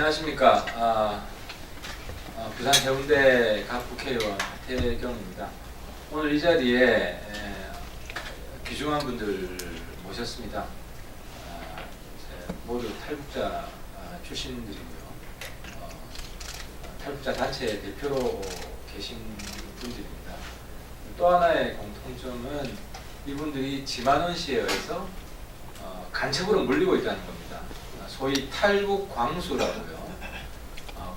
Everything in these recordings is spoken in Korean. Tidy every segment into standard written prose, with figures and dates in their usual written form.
안녕하십니까. 부산 해운대 각 국회의원 하태경입니다. 오늘 이 자리에 귀중한 분들 모셨습니다. 모두 탈북자 출신들이고요. 탈북자 단체 대표로 계신 분들입니다. 또 하나의 공통점은 이분들이 지만원시에 의해서 간첩으로 물리고 있다는 겁니다. 소위 탈북 광수라고요.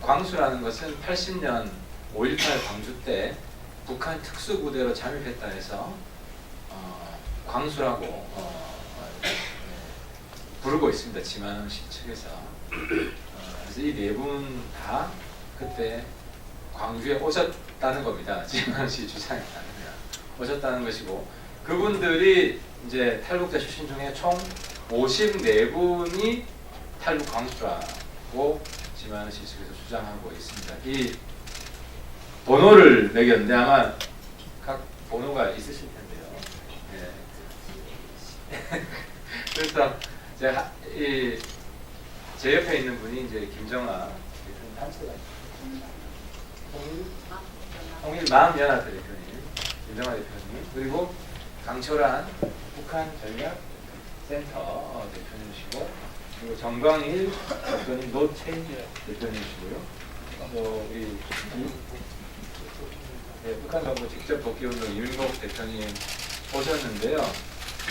광수라는 것은 80년 5.18 광주 때 북한 특수부대로 잠입했다 해서 광수라고 부르고 있습니다. 지만원시 측에서. 그래서 이 네 분 다 그때 광주에 오셨다는 겁니다. 지만원시 주장에 따르면 오셨다는 것이고, 그분들이 이제 탈북자 출신 중에 총 54분이 탈북 광수라고 지만원시 측에서 주장하고 있습니다. 이 번호를 매겼는데 아마 각 번호가 있으실 텐데요. 네. 그래서 제가 제 옆에 있는 분이 이제 김정아 대표님 단체가 있습니다. 통일마음연합회 대표님, 김정아 대표님, 그리고 강철한 북한전략센터 대표님이시고, 그리고 정광일 대표님, 노채인 대표님이시고요. 우리 북한 정부 직접 복귀운동 이민복 대표님 오셨는데요.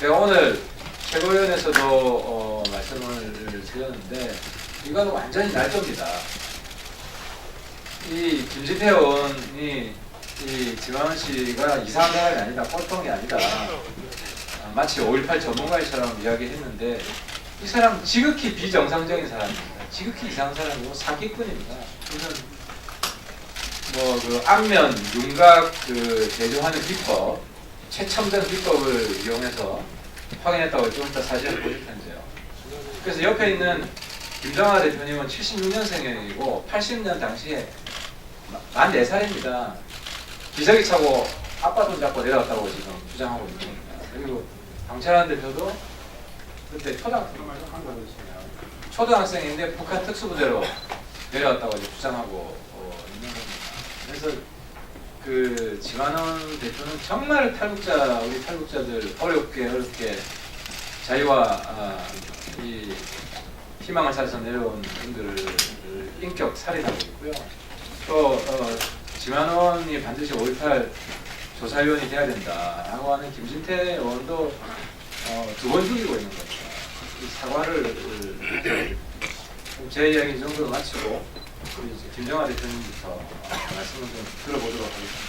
제가 오늘 최고위원회에서도 말씀을 드렸는데, 이건 완전히 날조입니다. 이 김진태 의원이 이 지만원시가 이상한 사람이 아니다, 꼴통이 아니다, 마치 5.18 전문가처럼 이야기했는데, 이 사람 지극히 비정상적인 사람입니다. 지극히 이상한 사람이고 사기꾼입니다. 무슨 그 안면 윤곽 제조하는 비법, 최첨단 비법을 이용해서 확인했다고 좀 이따 사진을 보실 텐데요. 그래서 옆에 있는 김정아 대표님은 76년생이고 80년 당시에 44살입니다. 기저귀 차고 아빠 돈 잡고 내려왔다고 지금 주장하고 있는 겁니다. 그리고 강철한 대표도 그때 초등학생인데 북한 특수부대로 내려왔다고 이제 주장하고 있는 겁니다. 그래서 그 지만원 대표는 정말 우리 탈북자들 어렵게 자유와 이 희망을 찾아서 내려온 분들을 인격 살인하고 있고요. 또 지만원이 반드시 5.18 조사위원이 돼야 된다라고 하는 김진태 의원도 2번 죽이고 있는 겁니다. 이 사과를 제 이야기 이 정도로 마치고 우리 김정아 대표님부터 말씀을 좀 들어보도록 하겠습니다.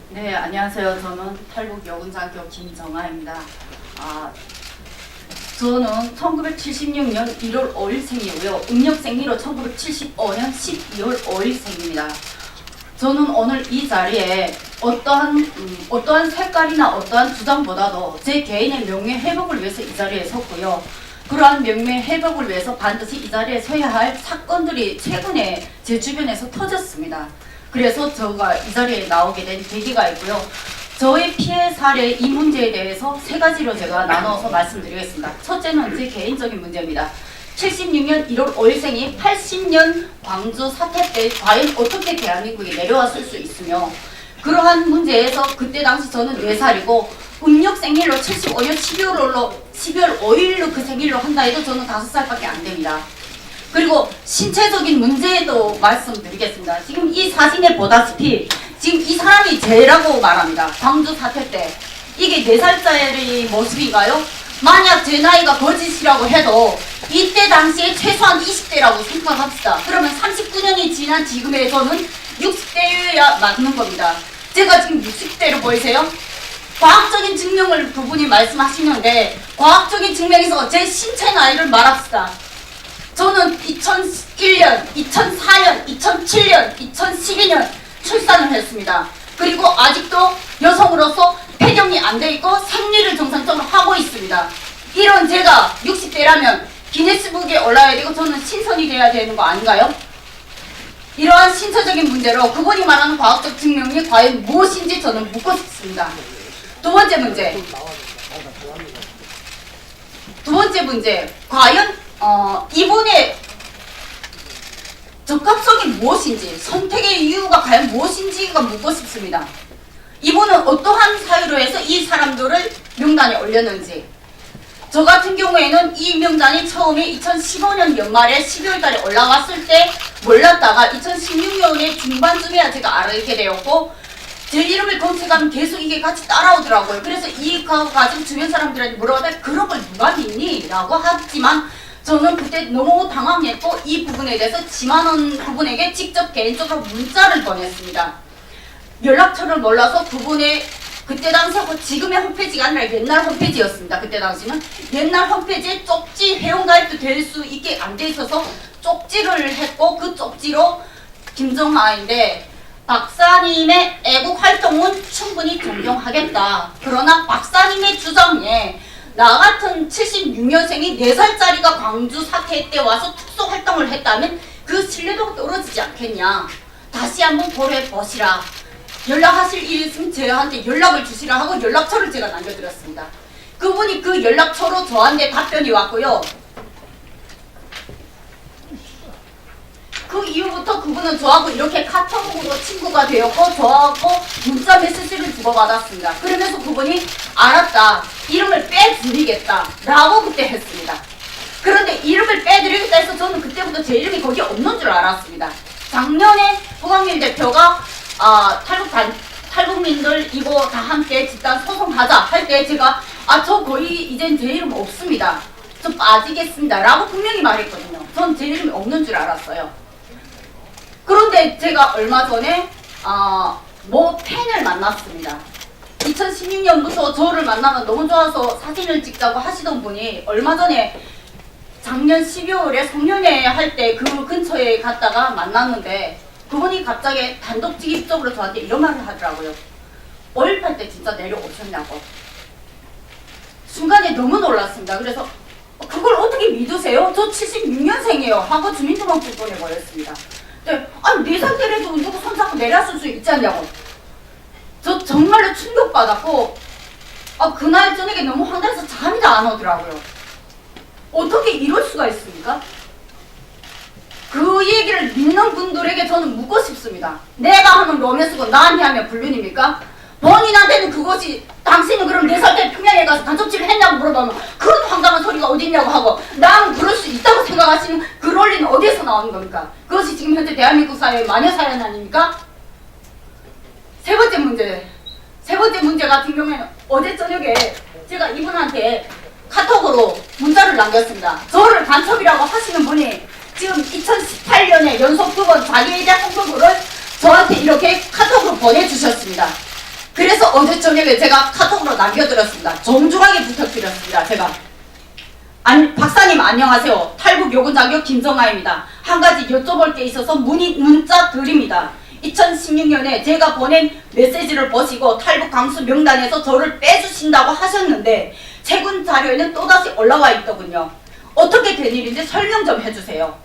네, 안녕하세요. 저는 탈북 여군장교 김정아입니다. 저는 1976년 1월 5일생이고요. 음력생리로 1975년 12월 5일생입니다. 저는 오늘 이 자리에 어떠한 색깔이나 어떠한 주장보다도 제 개인의 명예 회복을 위해서 이 자리에 섰고요. 그러한 명예 회복을 위해서 반드시 이 자리에 서야 할 사건들이 최근에 제 주변에서 터졌습니다. 그래서 제가 이 자리에 나오게 된 계기가 있고요. 저의 피해 사례 이 문제에 대해서 세 가지로 제가 나눠서 말씀드리겠습니다. 첫째는 제 개인적인 문제입니다. 76년 1월 5일생이 80년 광주 사태 때 과연 어떻게 대한민국에 내려왔을 수 있으며, 그러한 문제에서 그때 당시 저는 4살이고 음력 생일로 75년 12월 5일로 그 생일로 한다 해도 저는 5살밖에 안 됩니다. 그리고 신체적인 문제에도 말씀드리겠습니다. 지금 이 사진에 보다시피 지금 이 사람이 쟤라고 말합니다. 광주 사태 때. 이게 4살짜리 모습인가요? 만약 제 나이가 거짓이라고 해도 이때 당시에 최소한 20대라고 생각합시다. 그러면 39년이 지난 지금에서는 60대여야 맞는 겁니다. 제가 지금 60대로 보이세요? 과학적인 증명을 그분이 말씀하시는데, 과학적인 증명에서 제 신체 나이를 말합시다. 저는 2001년, 2004년, 2007년, 2012년 출산을 했습니다. 그리고 아직도 여성으로서 폐경이 안 돼 있고 생리를 정상적으로 하고 있습니다. 이런 제가 60대라면 기네스북에 올라야 되고 저는 신선이 돼야 되는 거 아닌가요? 이러한 신체적인 문제로 그분이 말하는 과학적 증명이 과연 무엇인지 저는 묻고 싶습니다. 두 번째 문제. 두 번째 문제, 과연 이분의 적합성이 무엇인지, 선택의 이유가 과연 무엇인지가 묻고 싶습니다. 이분은 어떠한 사유로 해서 이 사람들을 명단에 올렸는지. 저 같은 경우에는 이 명단이 처음에 2015년 연말에 12월 달에 올라왔을 때 몰랐다가 2016년의 중반쯤에야 제가 알게 되었고, 제 이름을 검색하면 계속 이게 같이 따라오더라고요. 그래서 이거 가지고 주변 사람들한테 물어봤더니 그런 걸 누가 믿니? 라고 하지만 저는 그때 너무 당황했고 이 부분에 대해서 지만원 그분에게 직접 개인적으로 문자를 보냈습니다. 연락처를 몰라서 그분의 그때 당시 지금의 홈페이지가 아니라 옛날 홈페이지였습니다. 그때 당시는 옛날 홈페이지에 쪽지 회원가입도 될 수 있게 안 돼 있어서 쪽지를 했고 그 쪽지로 김정하인데 박사님의 애국 활동은 충분히 존경하겠다. 그러나 박사님의 주장에 나 같은 76년생이 4살짜리가 광주 사태 때 와서 특수 활동을 했다면 그 신뢰도가 떨어지지 않겠냐. 다시 한번 고려해 보시라. 연락하실 일이 있으면 저한테 연락을 주시라 하고 연락처를 제가 남겨드렸습니다. 그분이 그 연락처로 저한테 답변이 왔고요. 그 이후부터 그분은 저하고 이렇게 카톡으로 친구가 되었고 저하고 문자 메시지를 주고받았습니다. 그러면서 그분이 알았다. 이름을 빼드리겠다. 라고 그때 했습니다. 그런데 이름을 빼드리겠다 해서 저는 그때부터 제 이름이 거기에 없는 줄 알았습니다. 작년에 부광민 대표가 탈북민들 이거 다 함께 집단 소송하자 할 때 제가 저 거의 이젠 제 이름 없습니다. 저 빠지겠습니다. 라고 분명히 말했거든요. 전 제 이름이 없는 줄 알았어요. 그런데 제가 얼마 전에 모 팬을 만났습니다. 2016년부터 저를 만나면 너무 좋아서 사진을 찍자고 하시던 분이 얼마 전에 작년 12월에 송년회 할 때 그 근처에 갔다가 만났는데 그분이 갑자기 단독직입적으로 저한테 이런 말을 하더라고요. 5.18 때 진짜 내려오셨냐고. 순간에 너무 놀랐습니다. 그래서 그걸 어떻게 믿으세요? 저 76년생이에요 하고 주민등록증 보내버렸습니다. 네, 아니 4살 때라도 누구 손잡고 내렸을 수 있지 않냐고. 저 정말로 충격받았고 그날 저녁에 너무 황당해서 잠이 다 안 오더라고요. 어떻게 이럴 수가 있습니까? 그 얘기를 믿는 분들에게 저는 묻고 싶습니다. 내가 하면 로맨스고 나한테 하면 불륜입니까? 본인한테는 그것이 당신은 그럼 4살 때 평양에 가서 간접질을 했냐고 물어보면 그런 황당한 소리가 어디 있냐고 하고 나는 그럴 수 있다고 생각하시는 그 논리는 어디에서 나오는 겁니까? 그것이 지금 현재 대한민국 사회의 마녀 사연 아닙니까? 세 번째 문제 같은 경우에는 어제 저녁에 제가 이분한테 카톡으로 문자를 남겼습니다. 저를 간첩이라고 하시는 분이 지금 2018년에 연속 2번 자기에 대한 홍보글을 저한테 이렇게 카톡으로 보내주셨습니다. 그래서 어제 저녁에 제가 카톡으로 남겨드렸습니다. 정중하게 부탁드렸습니다. 제가 박사님 안녕하세요. 탈북 요군 자격 김정아입니다. 한 가지 여쭤볼 게 있어서 문자 드립니다. 2016년에 제가 보낸 메시지를 보시고 탈북 강수 명단에서 저를 빼주신다고 하셨는데 최근 자료에는 또다시 올라와 있더군요. 어떻게 된 일인지 설명 좀 해주세요.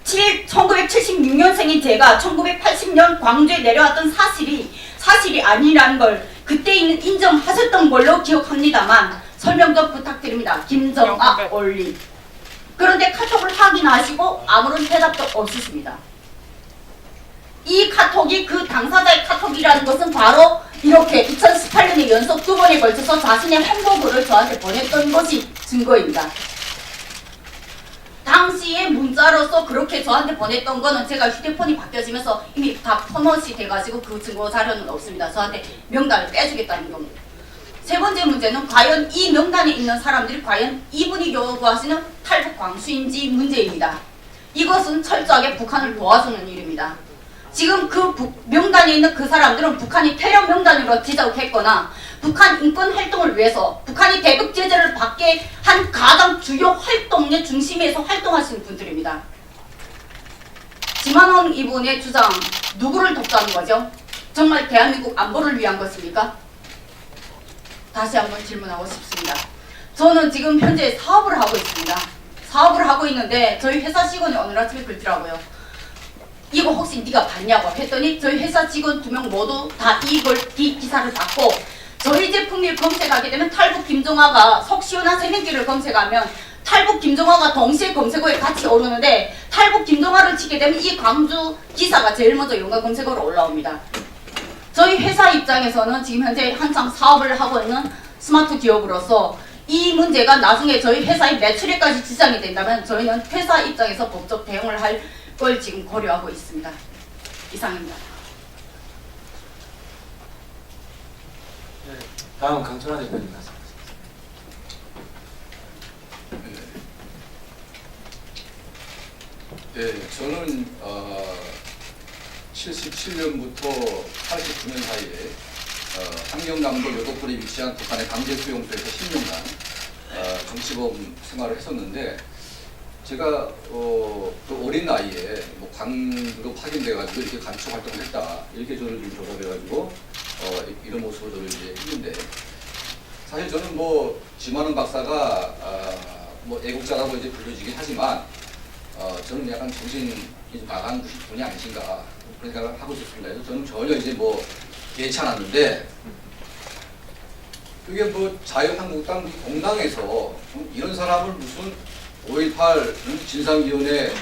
1976년생인 제가 1980년 광주에 내려왔던 사실이 아니라는 걸 그때 인정하셨던 걸로 기억합니다만 설명 좀 부탁드립니다. 김정아 올림. 그런데 카톡을 확인하시고 아무런 대답도 없으십니다. 이 카톡이 그 당사자의 카톡이라는 것은 바로 이렇게 2018년에 연속 2번에 걸쳐서 자신의 행보글을 저한테 보냈던 것이 증거입니다. 당시에 문자로서 그렇게 저한테 보냈던 거는 제가 휴대폰이 바뀌어지면서 이미 다 포맷이 돼가지고 그 증거 자료는 없습니다. 저한테 명단을 빼주겠다는 겁니다. 세 번째 문제는 과연 이 명단에 있는 사람들이 과연 이분이 요구하시는 탈북 광수인지 문제입니다. 이것은 철저하게 북한을 도와주는 일입니다. 지금 그 명단에 있는 그 사람들은 북한이 테러 명단으로 지적했거나 북한 인권 활동을 위해서 북한이 대북 제재를 받게 한 가장 주요 활동의 중심에서 활동하시는 분들입니다. 지만원 이분의 주장 누구를 돕자는 거죠? 정말 대한민국 안보를 위한 것입니까? 다시 한번 질문하고 싶습니다. 저는 지금 현재 사업을 하고 있습니다. 사업을 하고 있는데 저희 회사 직원이 오늘 아침에 그러더라고요. 이거 혹시 네가 봤냐고 했더니 저희 회사 직원 2명 모두 다 이 기사를 받고 저희 제품을 검색하게 되면 탈북 김종화가 속 시원한 새내기를 검색하면 탈북 김종화가 동시에 검색어에 같이 오르는데 탈북 김종화를 치게 되면 이 광주 기사가 제일 먼저 연관 검색어로 올라옵니다. 저희 회사 입장에서는 지금 현재 한창 사업을 하고 있는 스마트 기업으로서 이 문제가 나중에 저희 회사의 매출에까지 지장이 된다면 저희는 회사 입장에서 법적 대응을 할 걸 지금 고려하고 있습니다. 이상입니다. 다음 강철환 대표님 말씀. 네, 저는 77년부터 89년 사이에 함경남도 요독군에 위치한 북한의 강제 수용소에서 10년간 정치범 생활을 했었는데 제가 그 어린 나이에 뭐 관으로 파견돼가지고 이렇게 간첩 활동을 했다 이렇게 저를 좀 조사해가지고 이런 모습을 저를 이제 했는데 사실 저는 뭐 지만은 박사가 뭐 애국자라고 이제 불려지긴 하지만 저는 약간 정신이 좀 나간 분이 아니신가 그런 생각을 하고 있었습니다. 그래서 저는 전혀 이제 뭐 개의치 않았는데 그게 뭐 자유한국당 공당에서 이런 사람을 무슨 5.18 진상위원회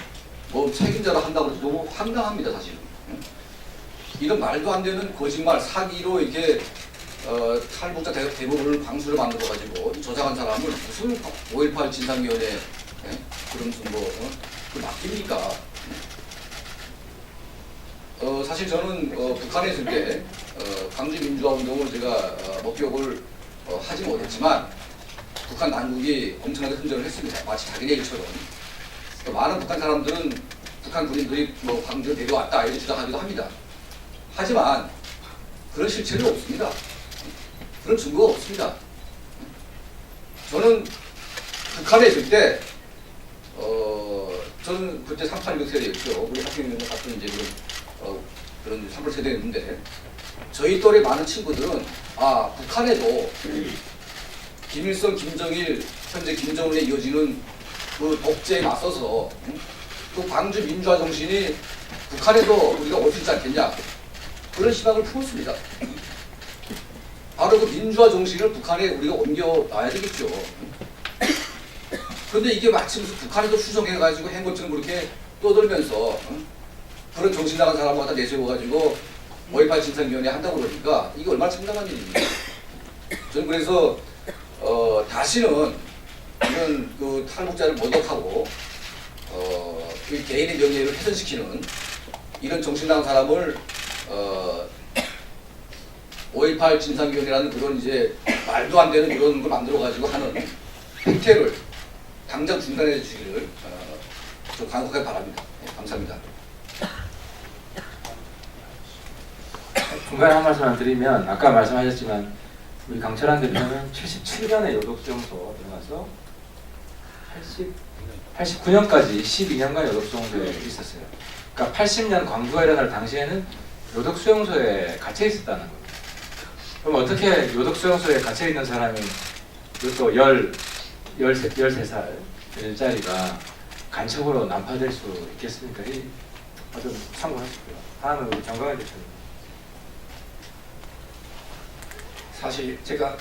뭐 책임자로 한다고 해서 너무 황당합니다 사실은. 이런 말도 안 되는 거짓말 사기로 이렇게 탈북자 대부분을 광수를 만들어가지고 조작한 사람을 무슨 5.18 진상위원회 그런 무슨 그 맡깁니까? 사실 저는 북한에 있을 때 광주 민주화 운동을 제가 목격을 하지 못했지만 북한 당국이 엄청나게 흔적을 했습니다. 마치 자기네 일처럼. 많은 북한 사람들은 북한 군인들이 뭐 광주에 내려왔다 이렇게 주장하기도 합니다. 하지만 그런 실체는 없습니다. 그런 증거가 없습니다. 저는 북한에 있을 때 저는 그때 386 세대였죠. 우리 학교 있는 같은 이제 그런 3월 세대였는데 저희 또래 많은 친구들은 북한에도 김일성, 김정일, 현재 김정은에 이어지는 그 독재에 맞서서 또 광주 민주화 정신이 북한에도 우리가 올 수 있지 않겠냐 그런 희망을 품었습니다. 바로 그 민주화 정신을 북한에 우리가 옮겨놔야 되겠죠. 그런데 이게 마치 무슨 북한에도 수정해가지고 행보처럼 그렇게 떠들면서 그런 정신 나간 사람을 갖다 내세워가지고 5.18 진상위원회 한다고 그러니까 이게 얼마나 참담한 일입니까? 저는 그래서 다시는 이런 그 탈북자를 모독하고 그 개인의 명예를 훼손시키는 이런 정신 나간 사람을 5.18 진상위원회라는 그런 이제 말도 안 되는 그런 걸 만들어가지고 하는 행태를 당장 중단해 주시기를 좀 강력하게 바랍니다. 네, 감사합니다. 중간에 한 말씀만 드리면 아까 말씀하셨지만 우리 강철환 대표는 77년에 요독수용소 들어가서 89년까지 12년간 요독수용소에 있었어요. 그러니까 80년 광주가 일어날 당시에는 요독수용소에 갇혀 있었다는 거예요. 그럼 어떻게 요독수용소에 갇혀 있는 사람이 또 13살짜리가 간첩으로 난파될 수 있겠습니까? 좀 참고하시고요. 다음은 우리 정강현 대표님. 사실 제가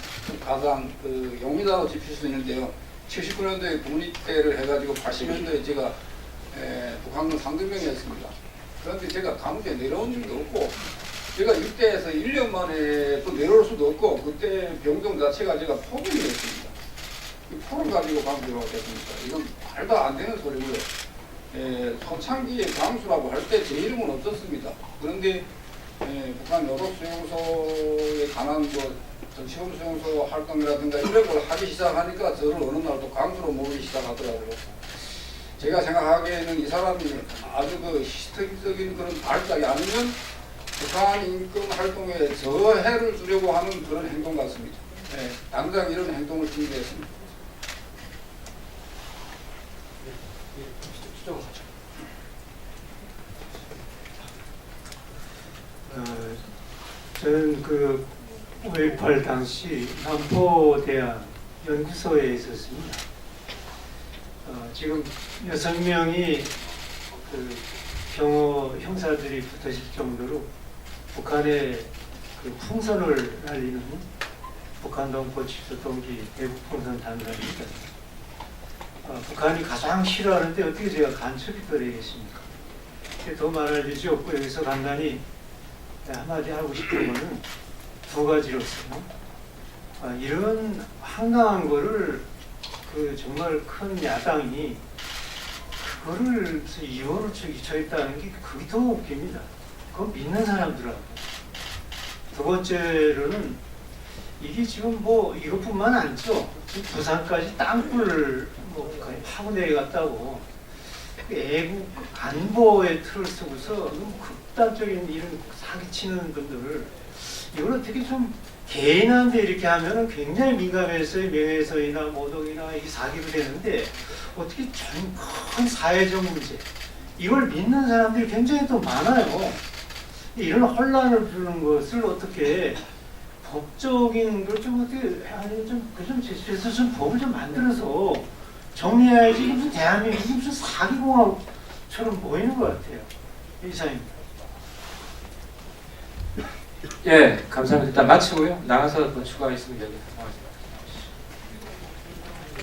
가장 용의자로 짚힐 수 있는데요. 79년도에 국립대를 해가지고 80년도에 제가 북한군 상등병이었습니다. 그런데 제가 강주에 내려온 일도 없고 제가 입대해서 1년 만에 또 내려올 수도 없고 그때 병동 자체가 제가 포병이었습니다. 이 포를 가지고 강주로 됐습니까? 이건 말도 안 되는 소리고요. 초창기에 강수라고 할 때 제 이름은 없었습니다. 그런데 북한 요독수용소에 관한 정치범 수용소 활동이라든가 이런 걸 하기 시작하니까 저를 어느 날 또 강수로 모으기 시작하더라고요. 제가 생각하기에는 이 사람이 아주 그 시스템적인 그런 발작이 아니면 북한 인권 활동에 저해를 주려고 하는 그런 행동 같습니다. 당장 이런 행동을 준비했습니다. 저는 그 5.18 당시 남포대학 연구소에 있었습니다. 지금 6명이 그 경호 형사들이 붙으실 정도로 북한의 그 풍선을 날리는 북한 동포 집소 동기 대북 풍선 단장입니다. 북한이 가장 싫어하는데 어떻게 제가 간첩이 되겠습니까? 더 말할 일이 없고 여기서 간단히 한마디 하고 싶은 거는 두 가지로서 이런 황당한 거를 그 정말 큰 야당이 그거를 이유로 처했다는 게 그게 더 웃깁니다. 그거 믿는 사람들하고. 두 번째로는 이게 지금 뭐 이것뿐만 아니죠. 지금 부산까지 땅굴을 뭐 거의 파고 내려갔다고 애국 안보의 틀을 쓰고서 너무 극단적인 이런 사기치는 분들을 이걸 어떻게 좀 개인한테 이렇게 하면은 굉장히 민감해서의 명예훼손이나 모독이나 이 사기로 되는데 어떻게 큰 사회적 문제 이걸 믿는 사람들이 굉장히 또 많아요. 이런 혼란을 부르는 것을 어떻게 법적인 걸 좀 어떻게 아니면 좀 제시해서 좀 법을 좀 만들어서 정리해야지. 이게 무슨 대한민국이 무슨 사기공화국처럼 보이는 것 같아요. 이상입니다. 예, 감사합니다. 일단 마치고요. 나가서 또 추가 있으면 여기 하겠습니다.